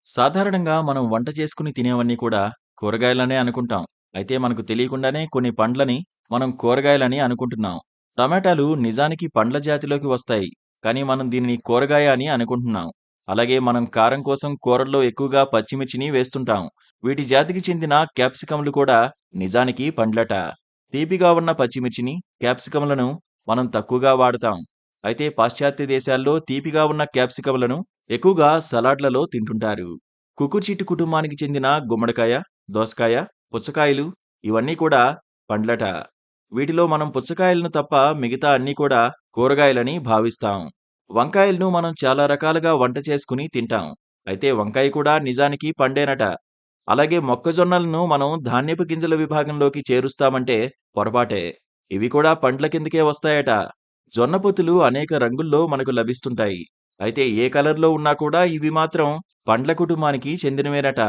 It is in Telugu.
సాధారణంగా మనం వంట చేసుకుని తినేవన్నీ కూడా కూరగాయలనే అనుకుంటాం. అయితే మనకు తెలియకుండానే కొన్ని పండ్లని మనం కూరగాయలని అనుకుంటున్నాం. టమాటాలు నిజానికి పండ్ల జాతిలోకి వస్తాయి. కానీ మనం దీనిని కూరగాయ అని అనుకుంటున్నాం. అలాగే మనం కారం కోసం కూరల్లో ఎక్కువగా పచ్చిమిర్చిని వేస్తుంటాం. వీటి జాతికి చెందిన క్యాప్సికమ్లు కూడా నిజానికి పండ్లట. తీపిగా ఉన్న పచ్చిమిర్చిని, క్యాప్సికమ్లను మనం తక్కువగా వాడతాం. అయితే పాశ్చాత్య దేశాల్లో తీపిగా ఉన్న క్యాప్సికమ్లను ఎక్కువగా సలాడ్లలో తింటుంటారు. కుకుర్చిట్టు కుటుంబానికి చెందిన గుమ్మడికాయ, దోసకాయ, పుచ్చకాయలు ఇవన్నీ కూడా పండ్లట. వీటిలో మనం పుచ్చకాయలను తప్ప మిగతా అన్నీ కూడా కూరగాయలని భావిస్తాం. వంకాయలను మనం చాలా రకాలుగా వంట చేసుకుని తింటాం. అయితే వంకాయ కూడా నిజానికి పండేనట. అలాగే మొక్కజొన్నలను మనం ధాన్యపు గింజల విభాగంలోకి చేరుస్తామంటే పొరపాటే. ఇవి కూడా పండ్ల కిందకే వస్తాయట. జొన్న పొత్తులు అనేక రంగుల్లో మనకు లభిస్తుంటాయి. అయితే ఏ కలర్‌లో ఉన్నా కూడా ఇవి మాత్రం పండ్ల కుటుంబానికి చెందినవేనట.